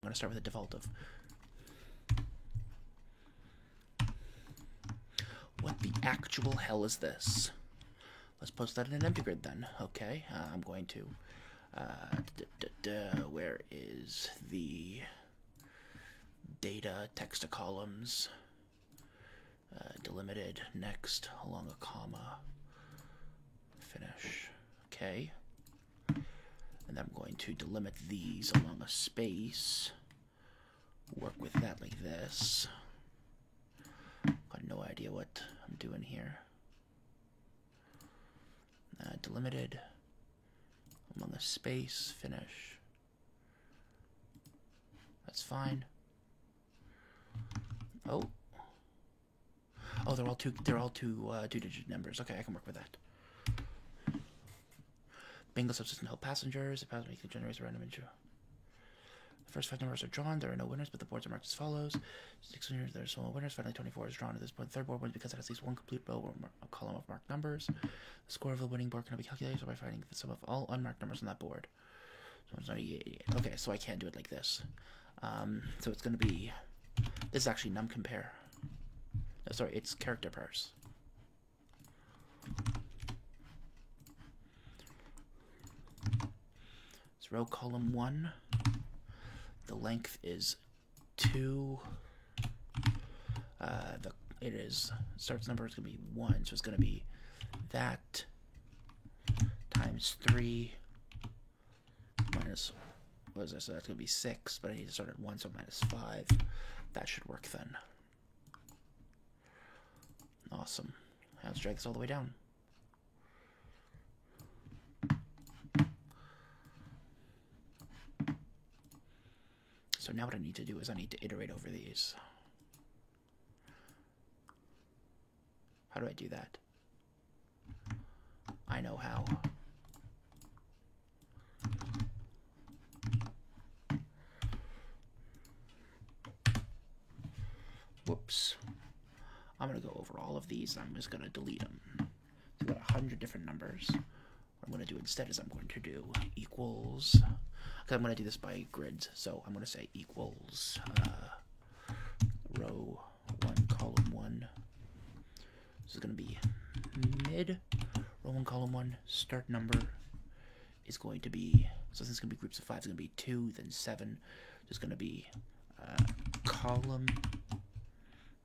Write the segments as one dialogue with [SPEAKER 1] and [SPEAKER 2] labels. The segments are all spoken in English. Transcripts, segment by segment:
[SPEAKER 1] going to start with a default of. What the actual hell is this? Let's post that in an empty grid then. Okay, I'm going to. Where is the data text to columns? Delimited, next, along a comma, finish. Okay. And then I'm going to delimit these along a space. Work with that like this. Got no idea what I'm doing here. Delimited along a space, finish. That's fine. Oh, they're all two-digit numbers. Okay, I can work with that. Bingo subsystem help passengers. The passenger generates a random intro. The first 5 numbers are drawn. There are no winners, but the boards are marked as follows. 6 winners, there are small winners. Finally, 24 is drawn at this point. The third board wins because it has at least one complete row or a column of marked numbers. The score of the winning board cannot be calculated by finding the sum of all unmarked numbers on that board. So it's 98. Okay, so I can't do it like this. So it's going to be... This is actually num compare. No, sorry, it's character parse. It's row column 1. The length is 2. Starts number is going to be 1, so it's going to be that times 3 minus, what is this? So that's going to be 6, but I need to start at 1, so minus 5. That should work then. Awesome. Let's drag this all the way down. So now what I need to do is I need to iterate over these. How do I do that? I know how. Whoops. I'm going to go over all of these and I'm just going to delete them. So we've got 100 different numbers. What I'm going to do instead is I'm going to do equals... Okay, I'm going to do this by grids, so I'm going to say equals row 1, column 1. This is going to be mid, row 1, column 1, start number is going to be, so this is going to be groups of 5, it's going to be 2, then 7. There's going to be column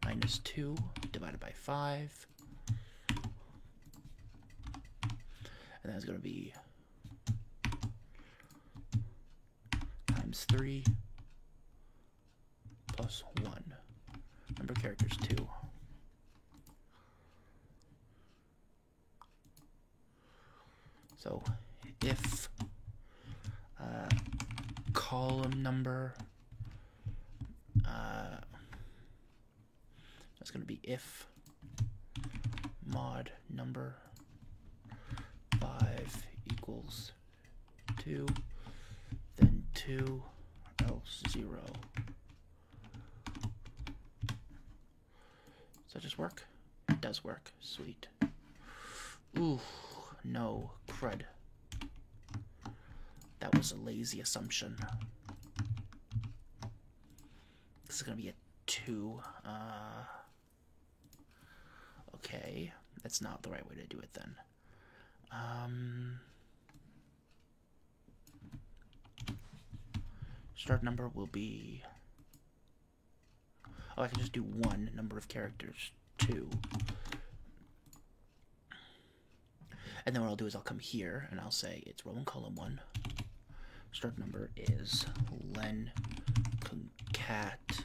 [SPEAKER 1] minus 2 divided by 5. And then it's going to be times 3 plus 1. Number of characters 2. So if column number, that's going to be if mod number 5 equals 2, then 2 else 0. Does that just work? It does work. Sweet. Ooh, no, crud. That was a lazy assumption. This is going to be a 2. Okay, that's not the right way to do it then. Start number will be... Oh, I can just do 1, number of characters 2. And then what I'll do is I'll come here and I'll say it's row 1, column 1. Start number is len concat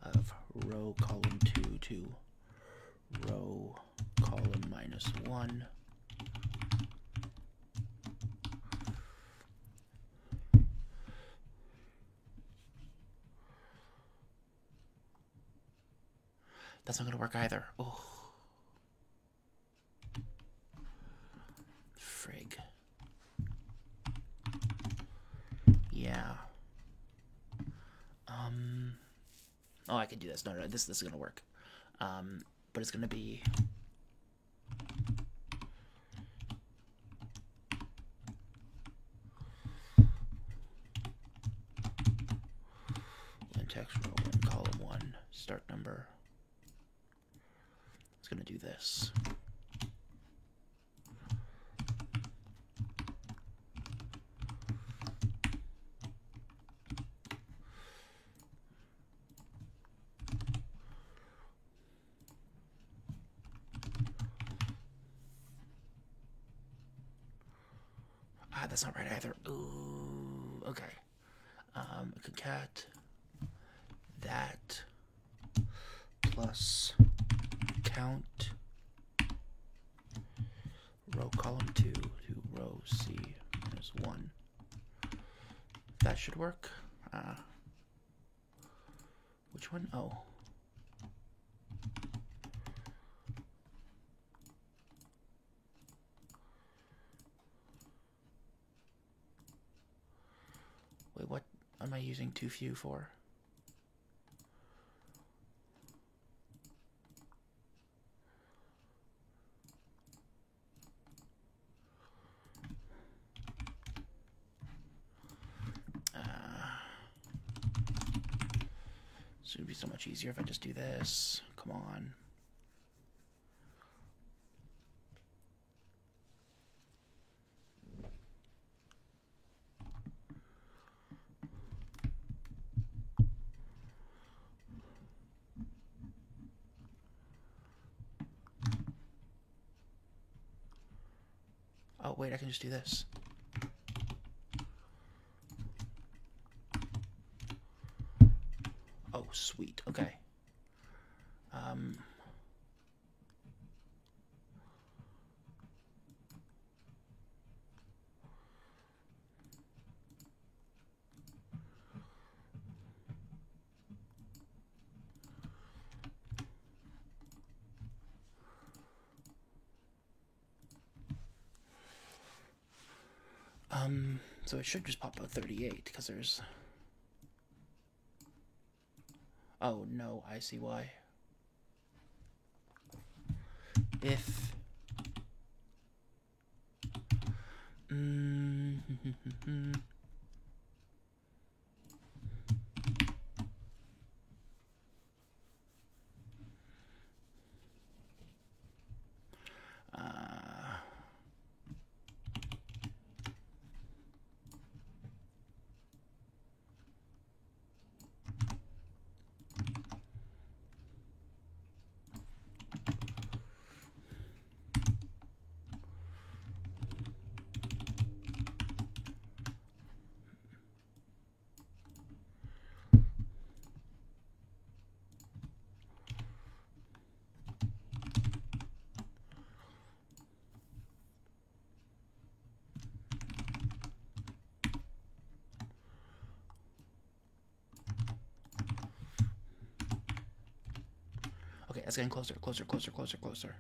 [SPEAKER 1] of row column 2 to row column minus 1. That's not going to work either. Oh. Frig. Yeah. Oh, I can do this. No, this is going to work. But it's going to be... text row in column 1, start number. It's going to do this. Ah, that's not right either. Ooh, okay. Concat that plus count row column 2 to row C minus 1. That should work. Which one? Oh. Wait, what am I using too few for? So it'd be so much easier if I just do this. Come on. Oh, wait, I can just do this. Oh, sweet. Okay. So it should just pop out 38 because there's... Oh, no, I see why. If... Okay, it's getting closer, closer, closer, closer, closer.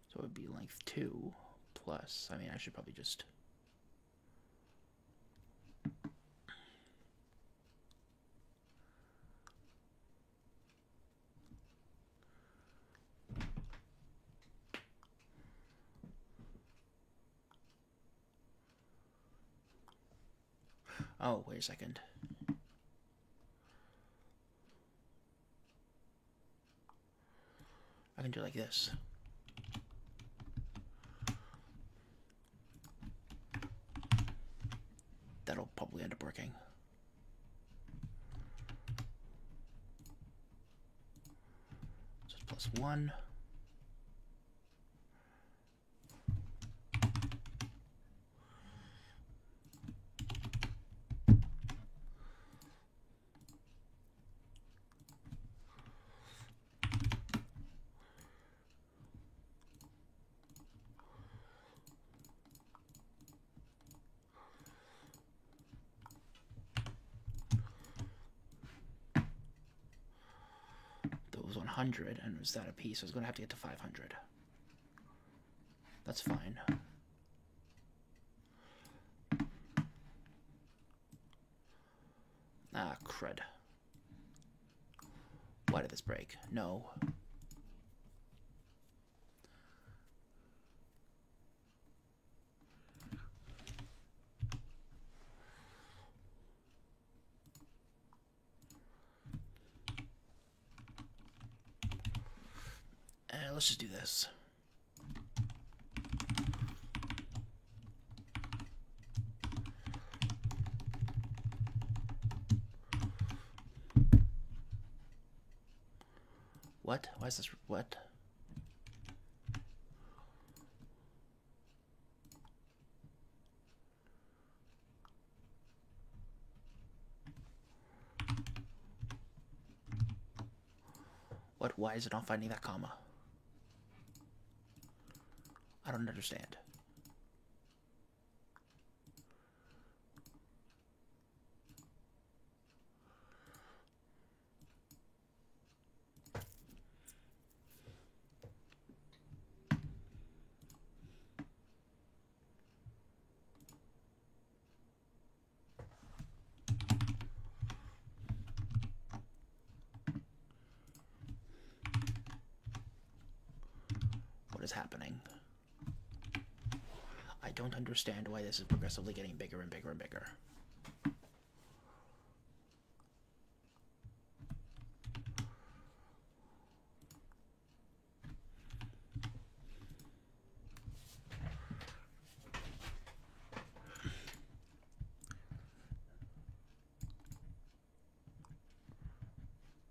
[SPEAKER 1] So it would be length 2 plus, I mean, I should probably just... Oh, wait a second. I can do it like this. That'll probably end up working. So it's plus 1. That was 100, and it was that a piece. So I was going to have to get to 500. That's fine. Ah, crud. Why did this break? No. Let's just do this. What? Why is this? What? What? Why is it not finding that comma? I don't understand. What is happening? I don't understand why this is progressively getting bigger and bigger and bigger.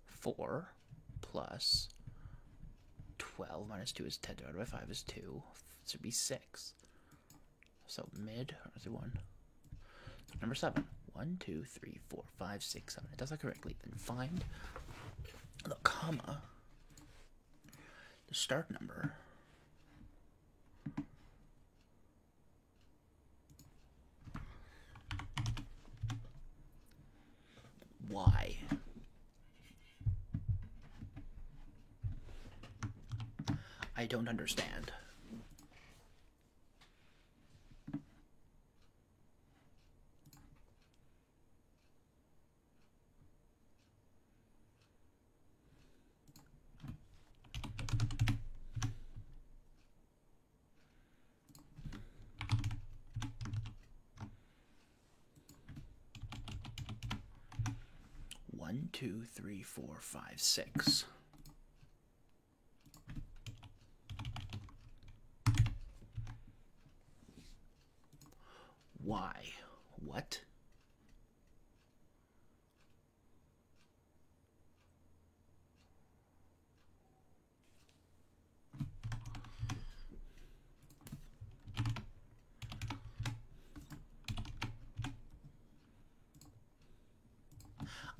[SPEAKER 1] Four plus 12 minus 2 is 10 divided by 5 is 2. This would be 6. So mid, or is it 1? Number 7. 1, 2, 3, 4, 5, 6, 7. It does that correctly. Then find the comma, the start number, y. I don't understand. One, 2, 3, 4, 5, 6. Why? What?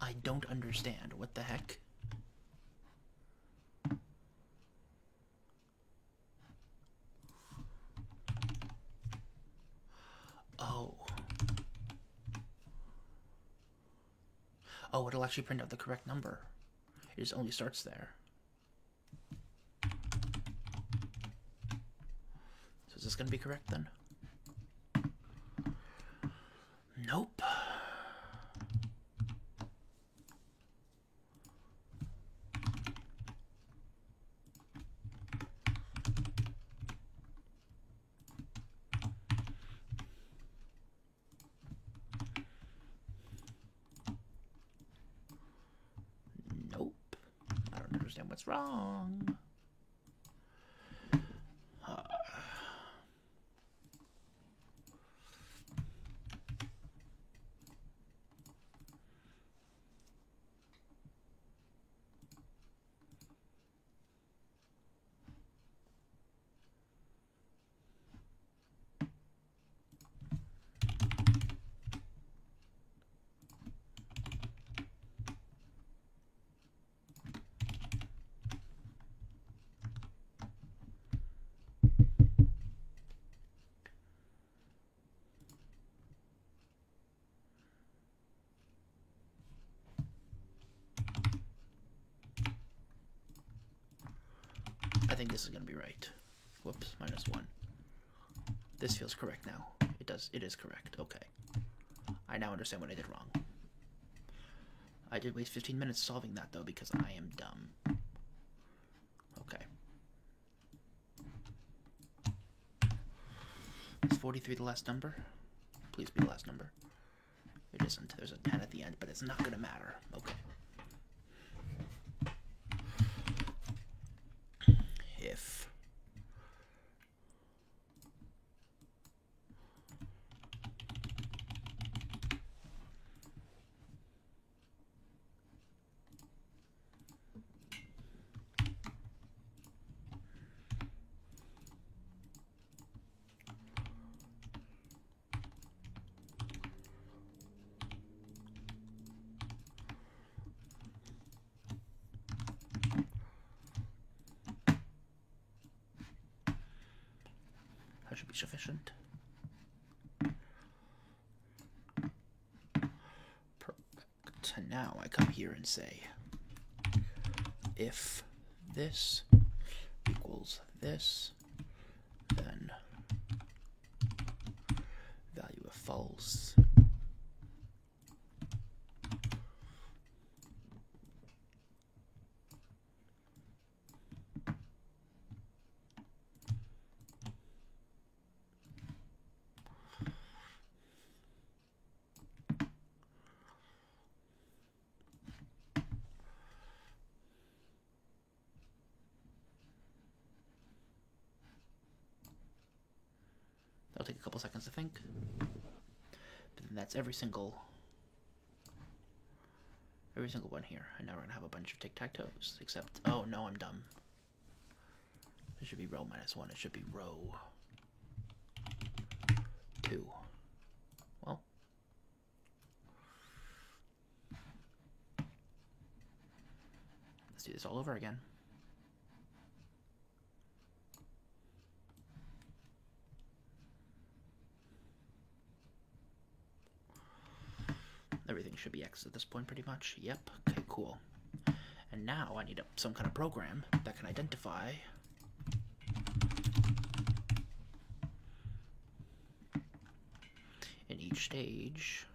[SPEAKER 1] I don't understand. What the heck? Oh. Oh, it'll actually print out the correct number. It just only starts there. So is this going to be correct then? Nope. Nope. I don't understand what's wrong. I think this is going to be right. Whoops, minus 1. This feels correct now. It does. It is correct. Okay. I now understand what I did wrong. I did waste 15 minutes solving that, though, because I am dumb. Okay. Is 43 the last number? Please be the last number. It isn't. There's a 10 at the end, but it's not going to matter. Okay. if that should be sufficient. Perfect. And now I come here and say, if this equals this, then value of false. That'll take a couple seconds to think. But then that's every single one here. And now we're gonna have a bunch of tic-tac-toes. Except, oh no, I'm dumb. It should be row -1. It should be row 2. Well, let's do this all over again. Everything should be X at this point, pretty much. Yep. Okay, cool. And now I need some kind of program that can identify in each stage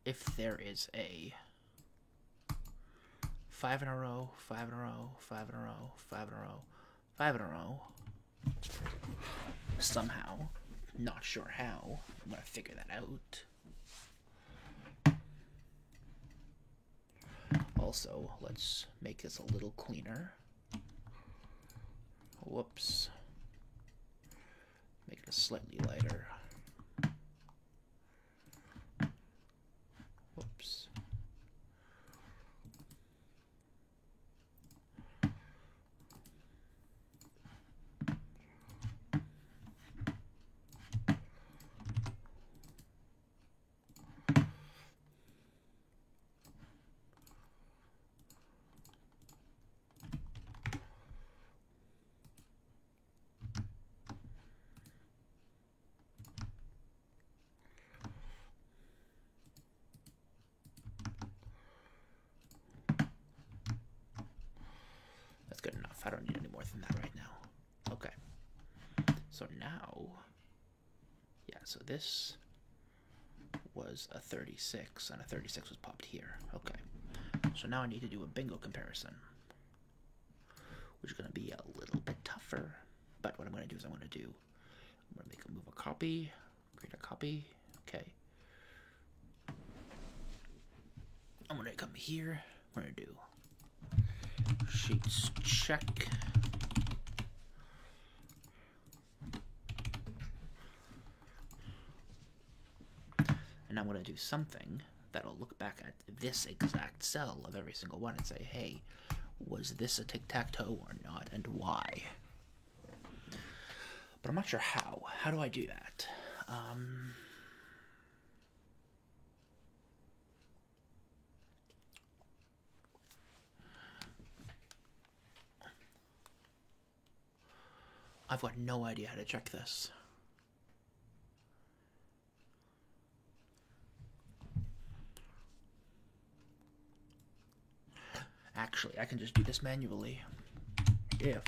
[SPEAKER 1] if there is a 5 in a row, 5 in a row, 5 in a row, 5 in a row, 5 in a row. Somehow. Not sure how. I'm gonna figure that out. Also, let's make this a little cleaner. Whoops. Make it slightly lighter. Whoops. Good enough. I don't need any more than that right now. Okay. So now, yeah, so this was a 36, and a 36 was popped here. Okay. So now I need to do a bingo comparison, which is going to be a little bit tougher. But what I'm going to do is I'm going to make a move a copy, create a copy. Okay. I'm going to come here. I'm going to do sheets check. And I'm going to do something that'll look back at this exact cell of every single one and say, hey, was this a tic-tac-toe or not, and why? But I'm not sure how. How do I do that? I've got no idea how to check this. Actually, I can just do this manually. If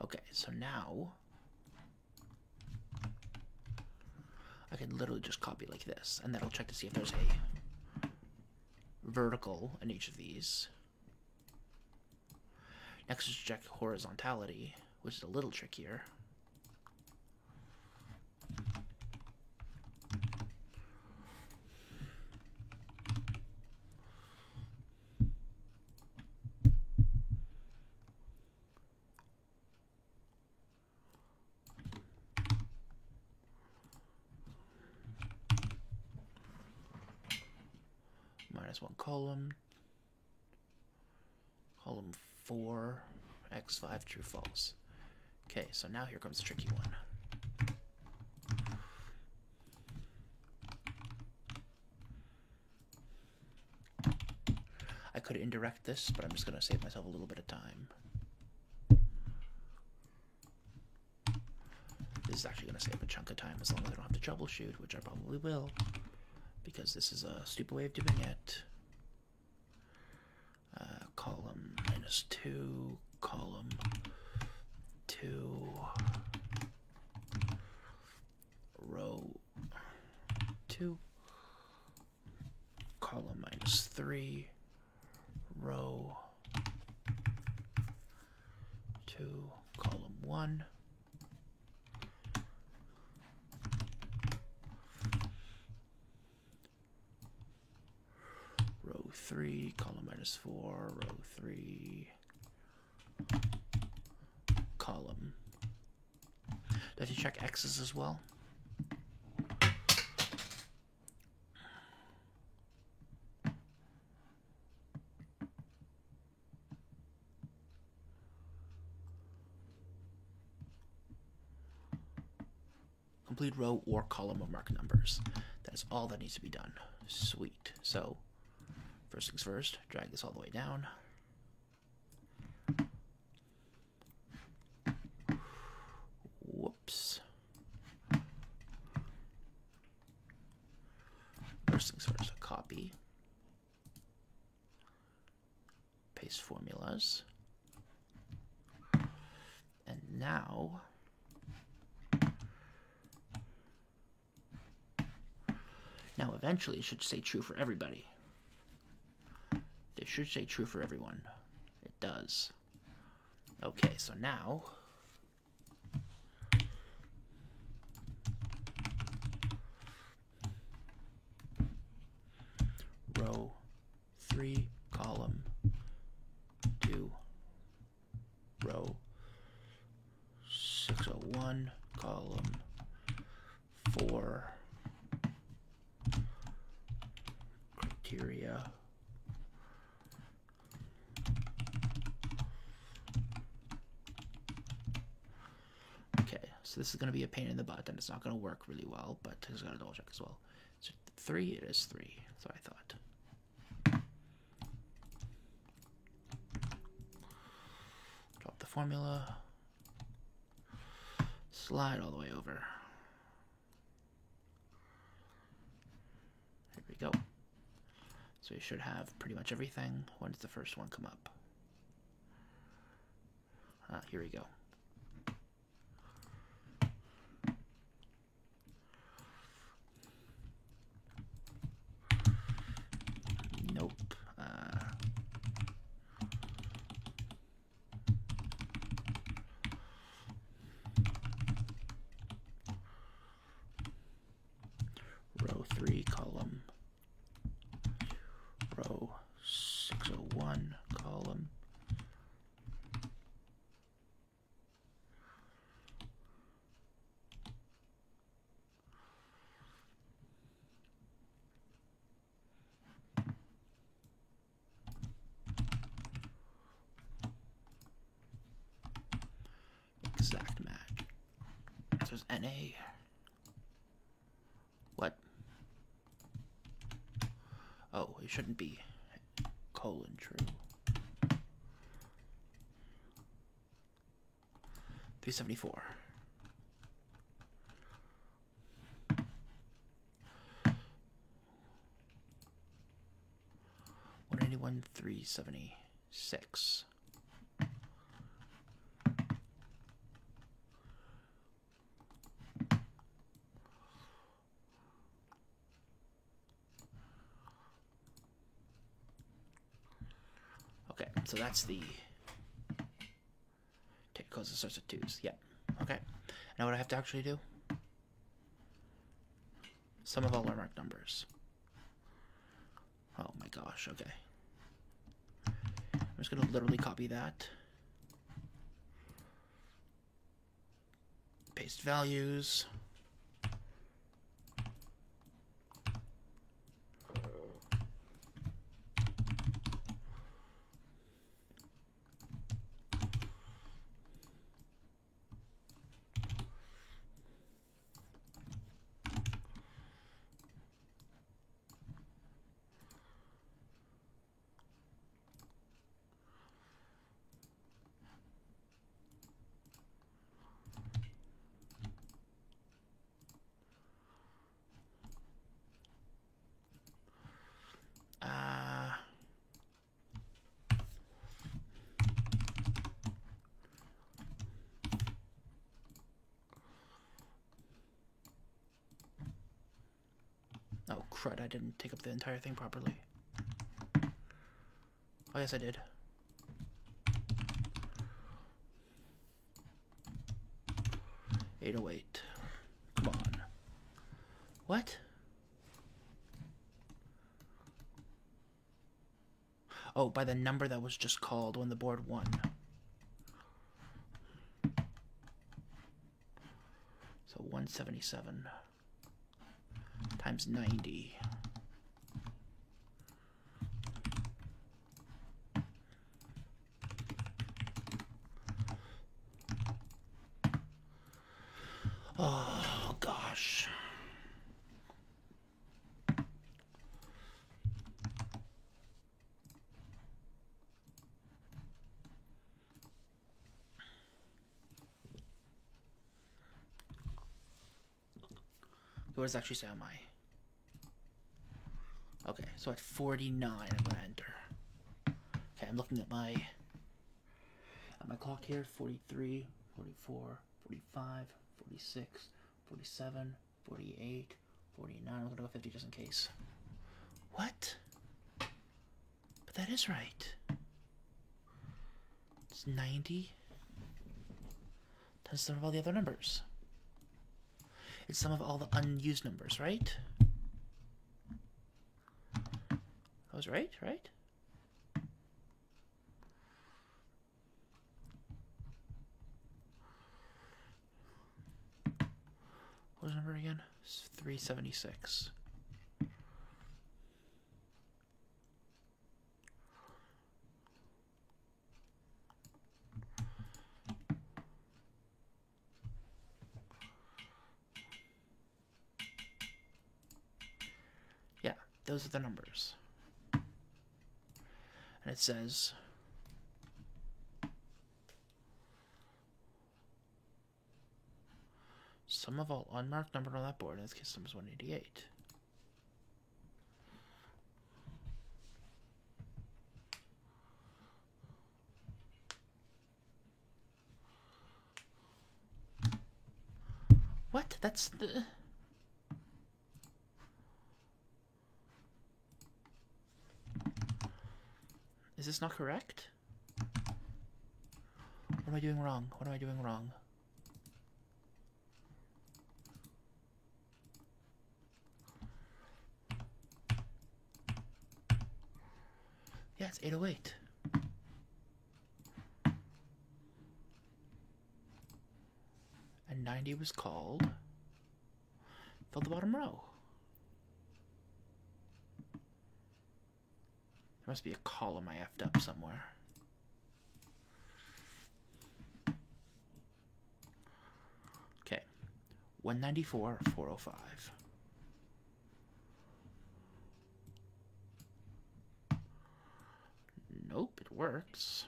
[SPEAKER 1] Okay, so now I can literally just copy like this, and that'll check to see if there's a vertical in each of these. Next is check horizontality, which is a little trickier. -1 column. Column 4, x5, true, false. Okay, so now here comes the tricky one. I could indirect this, but I'm just going to save myself a little bit of time. This is actually going to save a chunk of time as long as I don't have to troubleshoot, which I probably will, because this is a stupid way of doing it. Column -2, column 2, row 2, column -3, row 2, column 1, row 3, column -4, row 3, column. Do I have to check X's as well? Complete row or column of marked numbers. That is all that needs to be done. Sweet. So, first things first, drag this all the way down. Whoops. First things first, copy. Paste formulas. And now eventually it should say true for everybody. It should say true for everyone. It does. Okay, so now row 3, column 2, row 601, column 4, criteria, okay, so this is going to be a pain in the butt and it's not going to work really well, but I just got to double check as well. So 3, it is 3, so I thought. Drop the formula, slide all the way over. Here we go. So you should have pretty much everything. When does the first one come up? Here we go. Nope. Row 3, column, row 601, column, exact match. So it's NA. What? Oh, it shouldn't be colon true. 374. $181, $376. So that's the take close that starts with 2s. Yeah. Okay. Now what I have to actually do? Sum of all unmarked numbers. Oh my gosh, okay. I'm just going to literally copy that. Paste values. Oh, crud, I didn't take up the entire thing properly. Oh, yes, I did. $808. Come on. What? Oh, by the number that was just called when the board won. So 177 times 90. Oh, gosh. What does it actually say on my... Okay, so at 49, I'm going to enter. Okay, I'm looking at my clock here. 43, 44, 45, 46, 47, 48, 49. I'm going to go 50 just in case. What? But that is right. It's 90 times the sum of all the other numbers. It's sum of all the unused numbers, right? I was right, right? What was the number again? It's 376. Yeah, those are the numbers. And it says sum of all unmarked numbers on that board. In this case, sum is 188. What? That's the... Is this not correct? What am I doing wrong? What am I doing wrong? Yeah, it's 808. And 90 was called. Fill the bottom row. There must be a column I effed up somewhere. Okay. 194, 405. Nope, it works.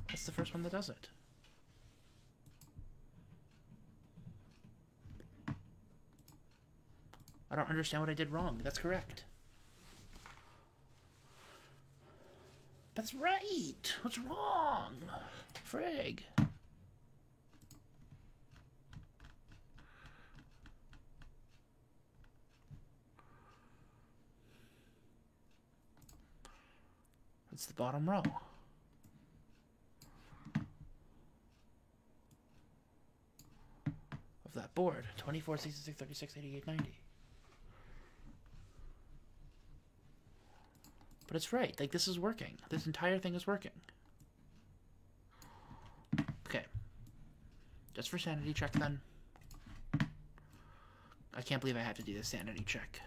[SPEAKER 1] That's the first one that does it. I don't understand what I did wrong. That's correct. That's right. What's wrong? Frig. It's the bottom row. Of that board. 24, 66, 36, 88, 90. But it's right. Like, this is working. This entire thing is working. Okay. Just for sanity check, then. I can't believe I have to do this sanity check.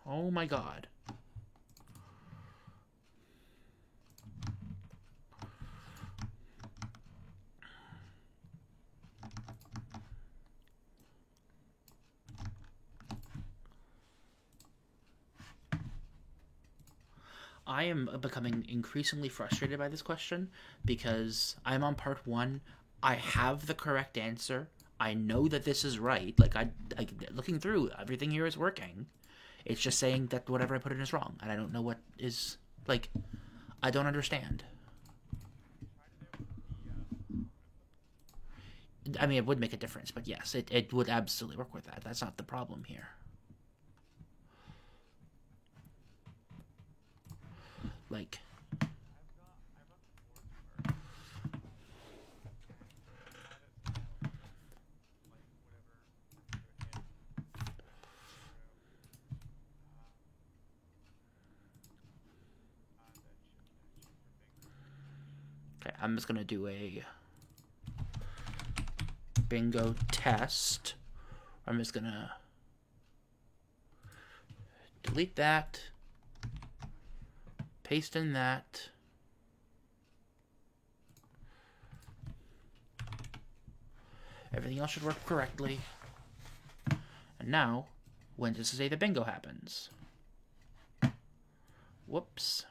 [SPEAKER 1] Oh my god. I am becoming increasingly frustrated by this question because I'm on part 1. I have the correct answer. I know that this is right. Like, looking through, everything here is working. It's just saying that whatever I put in is wrong, and I don't know what is, like, I don't understand. I mean, it would make a difference, but yes, it would absolutely work with that. That's not the problem here. Like, okay, I'm just gonna do a bingo test. I'm just gonna delete that, paste in that. Everything else should work correctly. And now, when does it say the bingo happens? Whoops.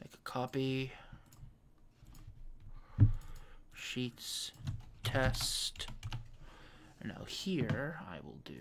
[SPEAKER 1] Make a copy. Sheets, test. And now here, I will do...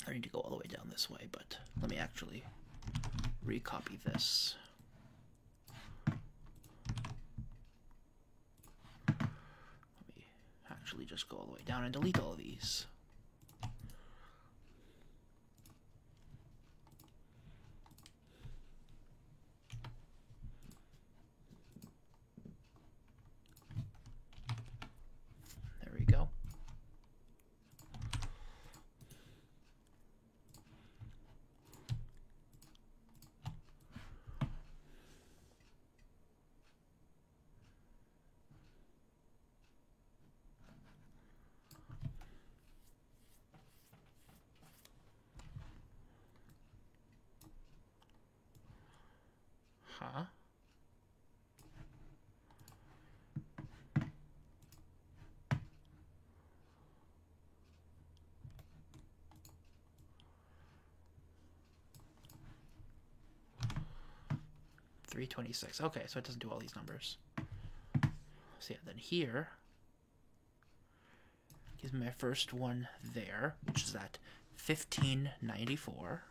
[SPEAKER 1] I need to go all the way down this way, but let me actually recopy this. Let me actually just go all the way down and delete all of these. There we go. Huh? $326. Okay, so it doesn't do all these numbers. So yeah, then here gives me my first one there, which is at 1594.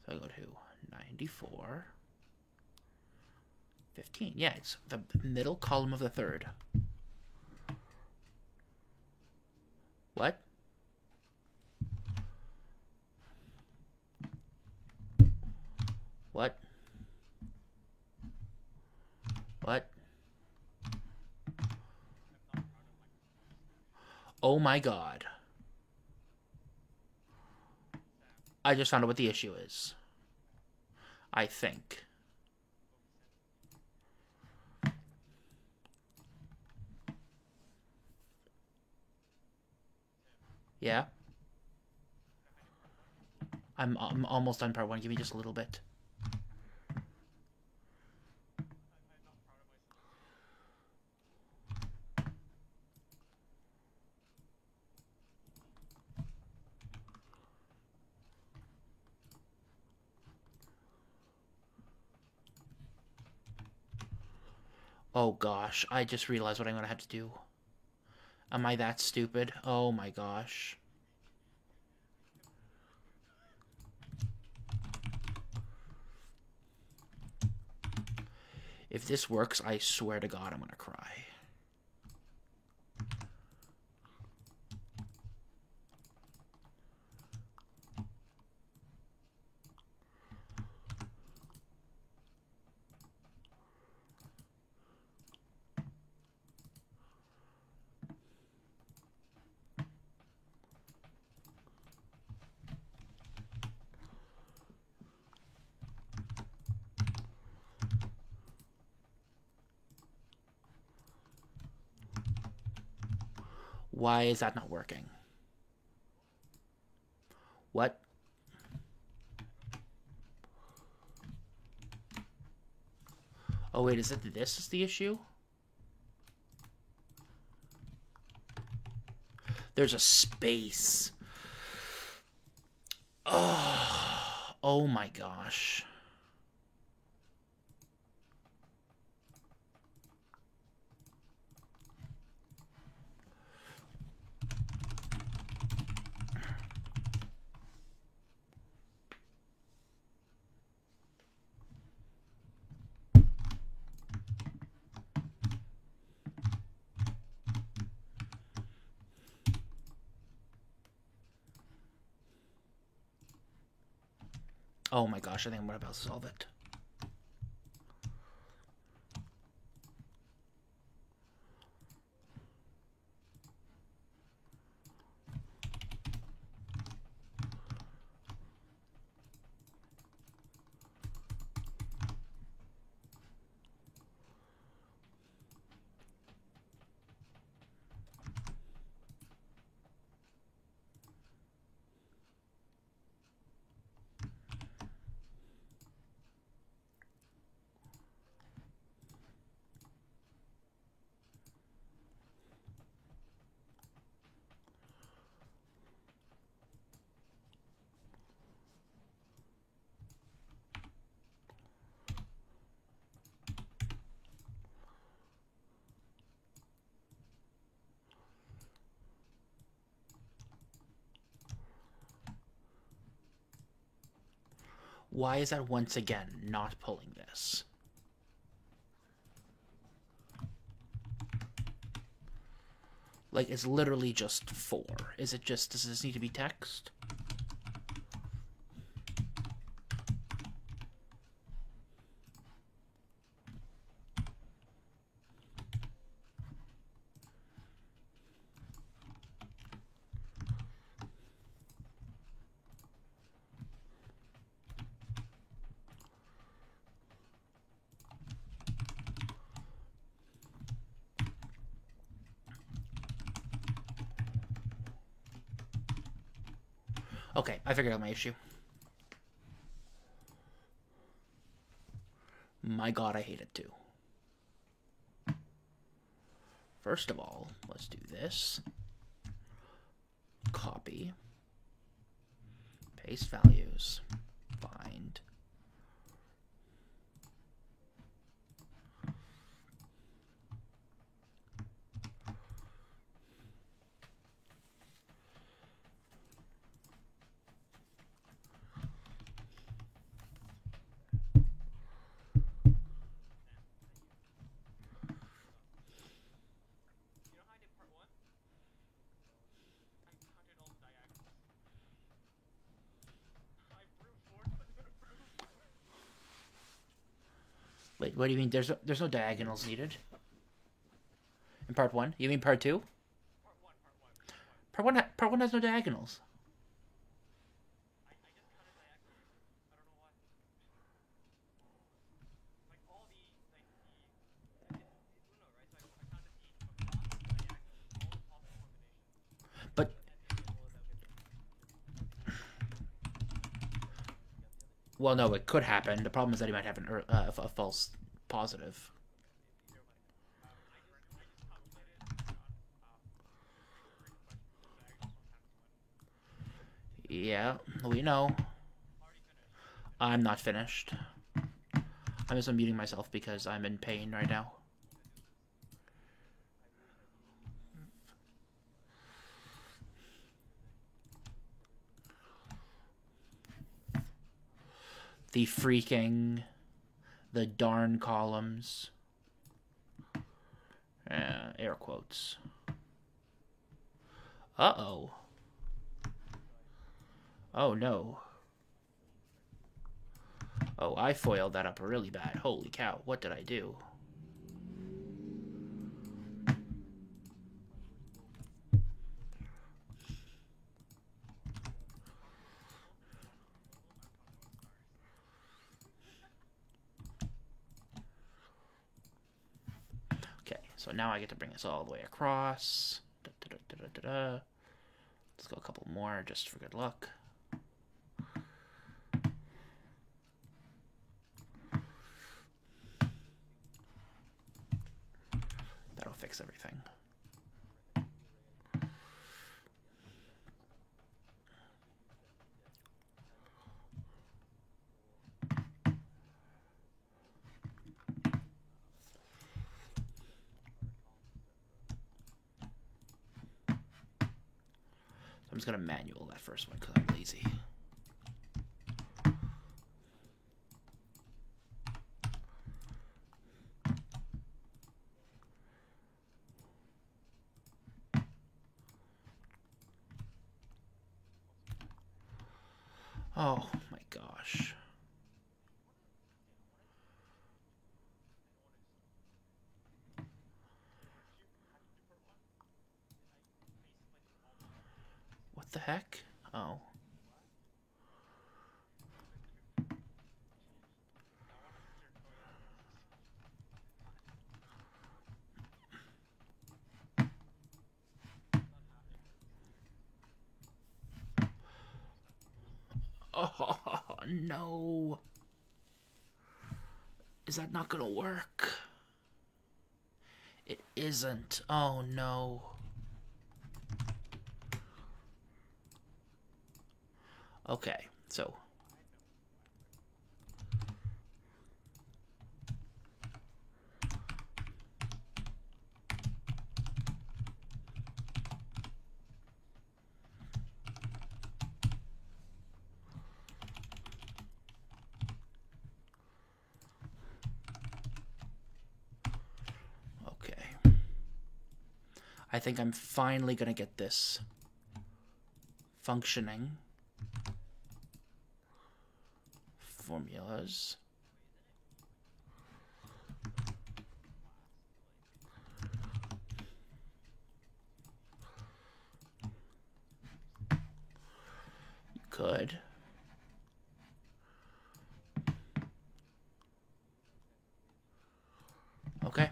[SPEAKER 1] So I go to 94, 15. Yeah, it's the middle column of the third. What? What? What? Oh my god. I just found out what the issue is. I think. Yeah? I'm almost done part one. Give me just a little bit. Oh gosh, I just realized what I'm gonna have to do. Am I that stupid? Oh my gosh. If this works, I swear to God I'm gonna cry. Why is that not working? What? Oh wait, is it this is the issue? There's a space. Oh my gosh. Oh my gosh, I think I'm about to solve it. Why is that once again not pulling this? Like, it's literally just 4. Is it just, does this need to be text? Okay, I figured out my issue. My god, I hate it too. First of all, let's do this. Copy. Paste values. Find. Wait, what do you mean? There's no diagonals needed in part one. You mean part two? Part one has no diagonals. But well, no, it could happen. The problem is that he might have a false positive. Yeah, we know. I'm not finished. I'm just unmuting myself because I'm in pain right now. The darn columns. Air quotes. Uh-oh. Oh, no. Oh, I foiled that up really bad. Holy cow, what did I do? Okay, so now I get to bring this all the way across. Let's go a couple more just for good luck. That'll fix everything. I'm just going to manual that first one because I'm lazy. Oh my gosh. What the heck? Oh. Oh, no. Is that not gonna work? It isn't. Oh, no. Okay, so... I think I'm finally gonna get this functioning. Formulas. You could. Okay.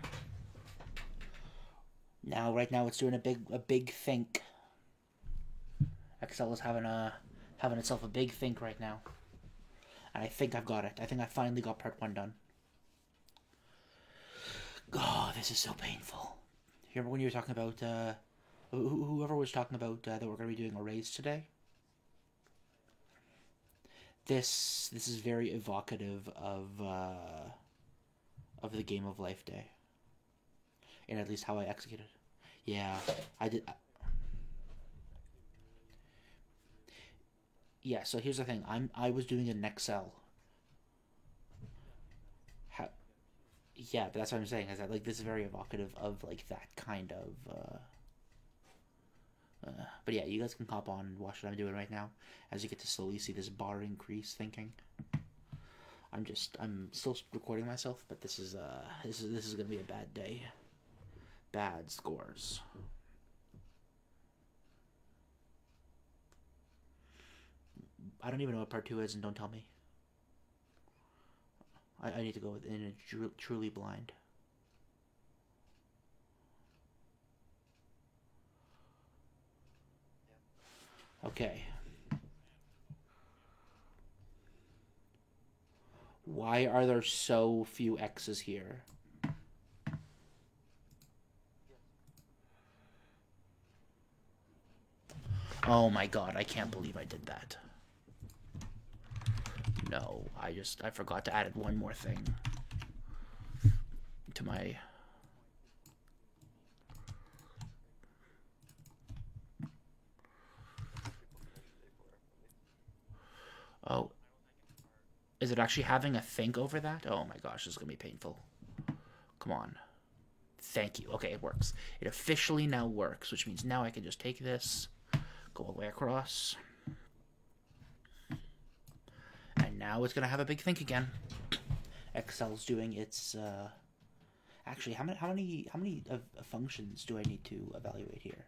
[SPEAKER 1] Now, right now, it's doing a big think. Excel is having itself a big think right now, and I think I've got it. I think I finally got part one done. Oh, this is so painful. You remember when you were talking about whoever was talking about that we're going to be doing arrays today? This is very evocative of the Game of Life Day, and at least how I executed. Yeah, I did. Yeah, so here's the thing. I was doing it in Excel. How? Yeah, but that's what I'm saying. Is that like this is very evocative of like that kind of. But yeah, you guys can hop on and watch what I'm doing right now as you get to slowly see this bar increase thinking. I'm still recording myself, but this is gonna be a bad day. Bad scores. I don't even know what part 2 is, and don't tell me. I need to go in a truly blind. Okay. Why are there so few X's here? Oh my god, I can't believe I did that. No, I forgot to add one more thing to my... Oh. Is it actually having a think over that? Oh my gosh, this is going to be painful. Come on. Thank you. Okay, it works. It officially now works, which means now I can just take this, go all the way across. And now it's going to have a big think again. Excel's doing its... Actually, how many functions do I need to evaluate here?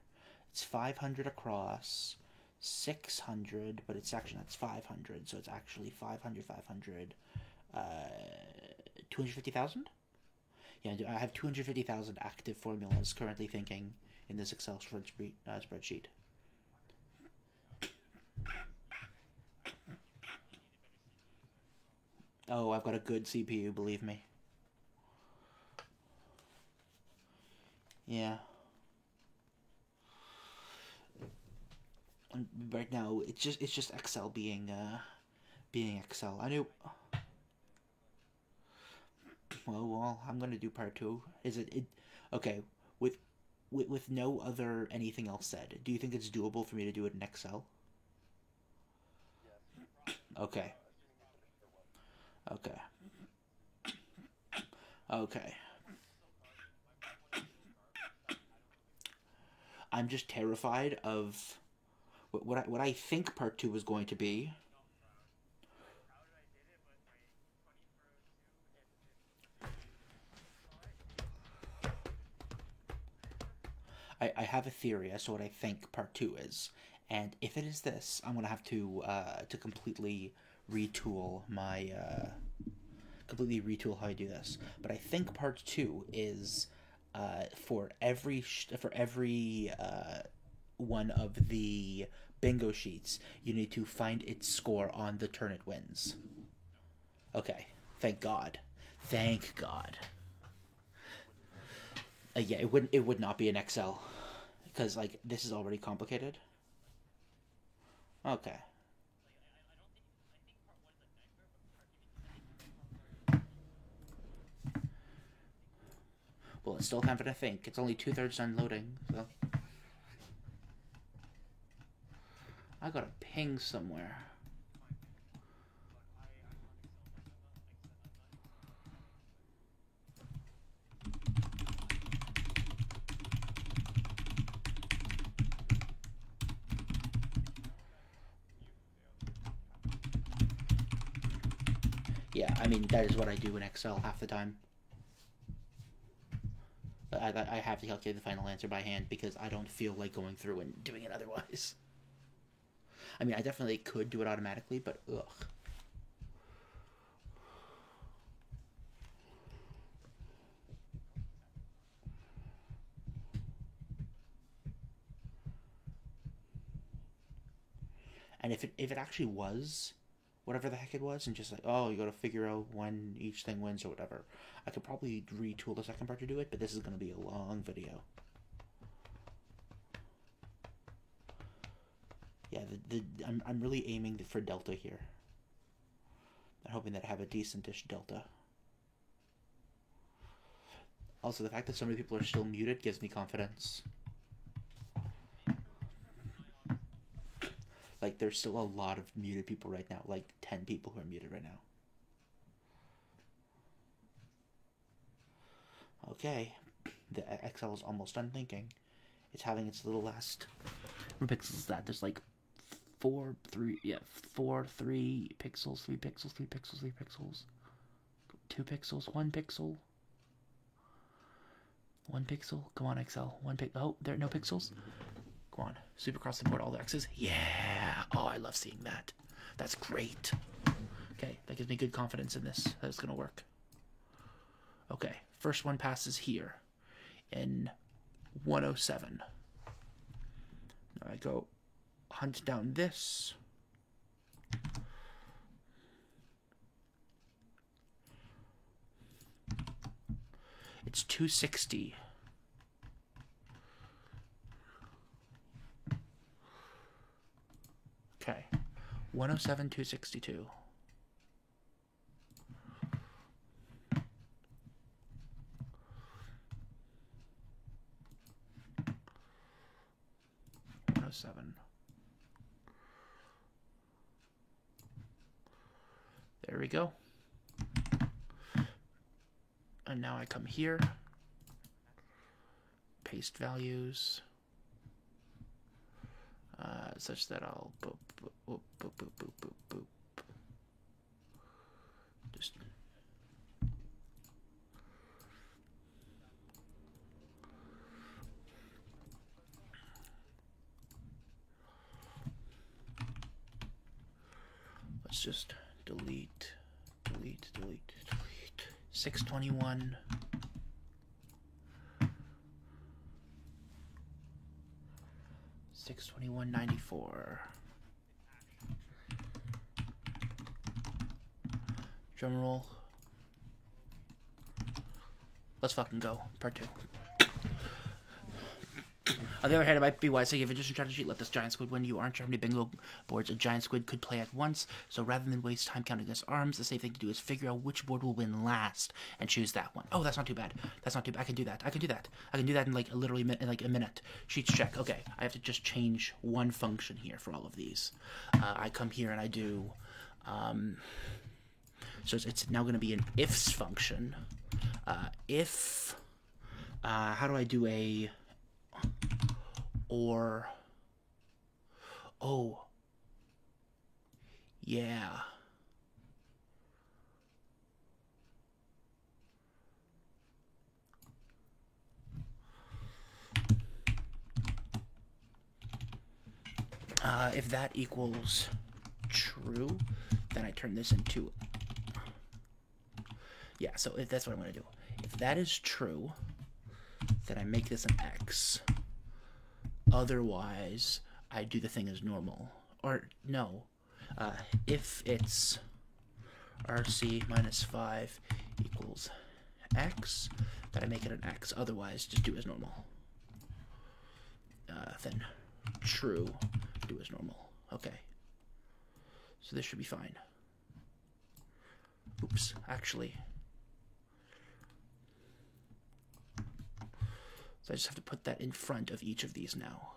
[SPEAKER 1] It's 500 across, 600, but it's actually that's 500, so it's actually 500, 250,000. Yeah, I have 250,000 active formulas currently thinking in this Excel spreadsheet. Oh, I've got a good CPU, believe me. Yeah. And right now, it's just Excel being Excel. I knew. Well, I'm gonna do part 2. Is it? Okay, with no other anything else said, do you think it's doable for me to do it in Excel? Okay. Okay. Okay. I'm just terrified of what I think part 2 is going to be. I have a theory as to what I think part 2 is, and if it is this, I'm gonna have to completely retool my completely retool how I do this. But I think part 2 is for every one of the bingo sheets, you need to find its score on the turn it wins. Okay, thank God, thank God. Yeah, it would not be an Excel because like this is already complicated. Okay. Well, it's still time for to think. It's only 2/3 done loading, so I got a ping somewhere. Yeah, I mean that is what I do in Excel half the time. I have to calculate the final answer by hand because I don't feel like going through and doing it otherwise. I mean, I definitely could do it automatically, but ugh. And if it actually was whatever the heck it was, and just like, oh, you got to figure out when each thing wins or whatever, I could probably retool the second part to do it, but this is going to be a long video. Yeah, I'm really aiming for delta here. I'm hoping that I have a decentish delta. Also, the fact that so many people are still muted gives me confidence. Like, there's still a lot of muted people right now. Like, 10 people who are muted right now. Okay. The Excel is almost done thinking. It's having its little last... How many pixels is that? There's like 4, 3 pixels, 3 pixels, 3 pixels. 2 pixels, 1 pixel. 1 pixel. Come on, Excel. 1 pixel. Oh, there are no pixels. Go on. Sweep across the board all the X's. Yeah. Oh, I love seeing that. That's great. Okay, that gives me good confidence in this. That it's going to work. Okay, first one passes here in 107. Now I go hunt down this. It's 260. Okay, 107, 262. There we go. And now I come here, paste values, such that I'll boop, boop, boop, boop, boop, boop, boop, boop. Just let's just delete 621. 621.94. Drum roll. Let's fucking go. Part 2. On the other hand, it might be wise to give a different strategy. Let this giant squid win. You aren't sure how many bingo boards a giant squid could play at once, so rather than waste time counting his arms, the safe thing to do is figure out which board will win last and choose that one. Oh, that's not too bad. That's not too bad. I can do that. I can do that. I can do that in like literally in like a minute. Sheets check. Okay, I have to just change one function here for all of these. I come here and I do. So it's now going to be an ifs function. If. How do I do a. Or, oh, yeah. If that equals true, then I turn this into, yeah, so if that's what I'm going to do. If that is true, then I make this an X. Otherwise, I do the thing as normal. Or, no. If it's RC minus 5 equals X, then I make it an X. Otherwise, just do as normal. Then true, do as normal. Okay. So this should be fine. Oops, actually. So I just have to put that in front of each of these now.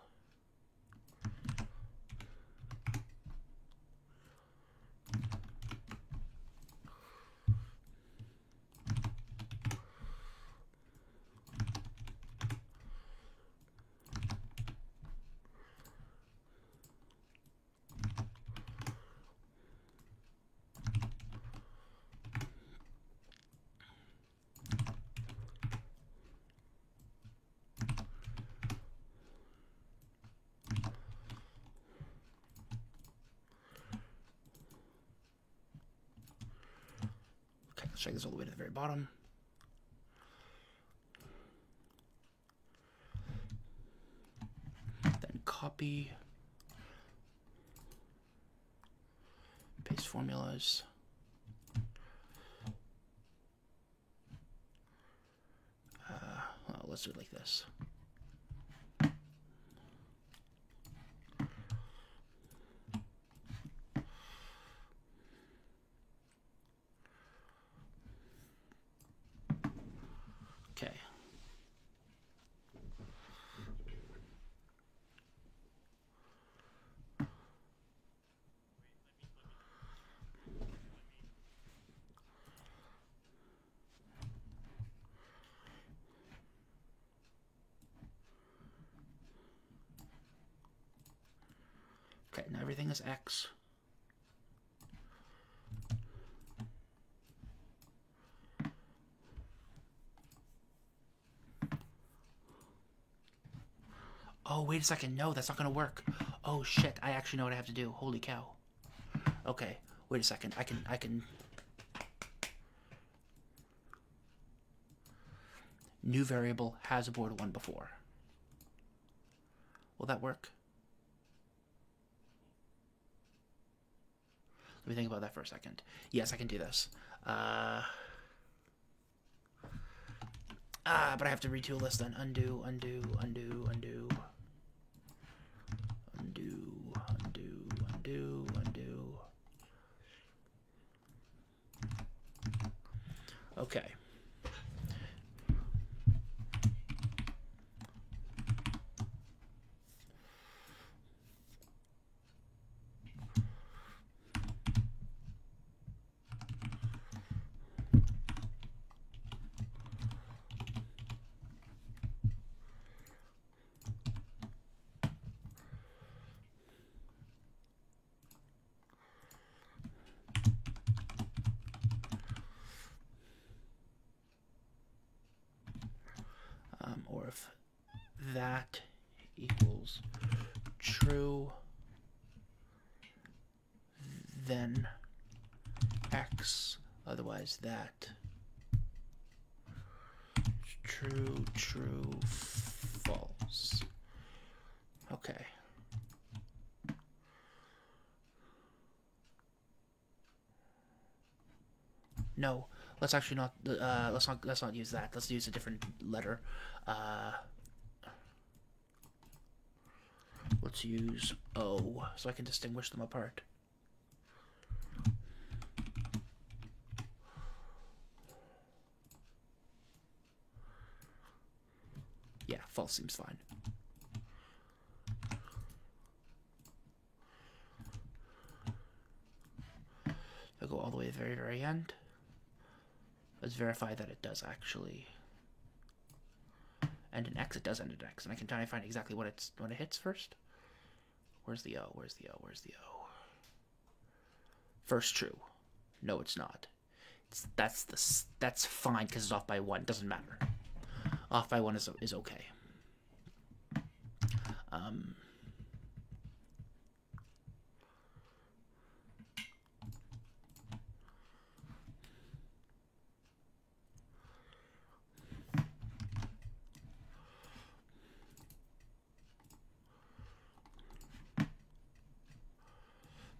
[SPEAKER 1] Let's drag this all the way to the very bottom. Then copy. Paste formulas. Well, let's do it like this. Okay. Okay, now everything is X. Oh, wait a second. No, that's not gonna work. Oh, shit. I actually know what I have to do. Holy cow. Okay. Wait a second. I can... New variable has aborted one before. Will that work? Let me think about that for a second. Yes, I can do this. But I have to retool this then. Undo, undo, undo, undo. Undo, undo, undo, undo. Okay. Or if that equals true, then X, otherwise that. True, true, false. Okay. No, let's actually not. Let's not use that. Let's use a different letter. Let's use O, so I can distinguish them apart. Yeah, false seems fine. I'll go all the way to the very, very end. Let's verify that it does actually end in X. It does end in X, and I can try and find exactly what it hits first. Where's the O? Where's the O? Where's the O? First true. No, it's not. That's fine because it's off by 1. Doesn't matter. Off by 1 is okay.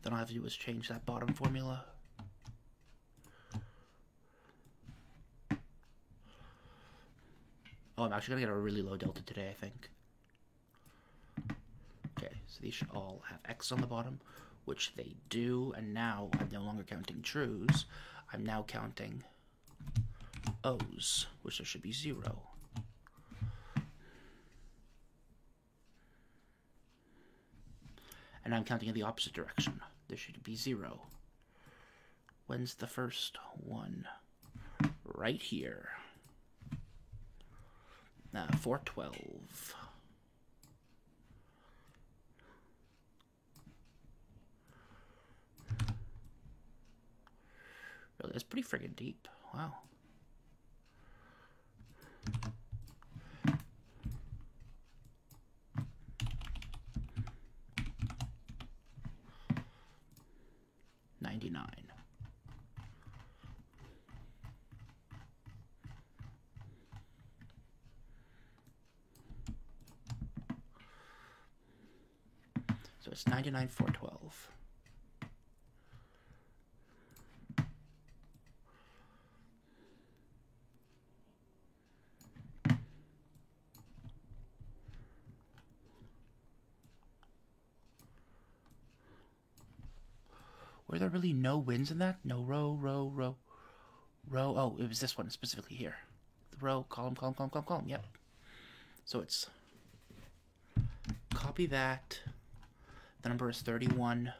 [SPEAKER 1] Then all I have to do is change that bottom formula. Oh, I'm actually going to get a really low delta today, I think. Okay, so these should all have X on the bottom, which they do, and now I'm no longer counting trues. I'm now counting O's, which there should be 0. And I'm counting in the opposite direction. There should be 0. When's the first one? Right here. 412. Really, that's pretty friggin' deep. Wow. So it's 99, 412. Were there really no wins in that? No row, row, row, row. Oh, it was this one specifically here. The row, column, column, column, column, column. Yep. So it's copy that. The number is 31.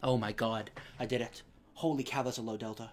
[SPEAKER 1] Oh my god, I did it. Holy cow, that's a low delta.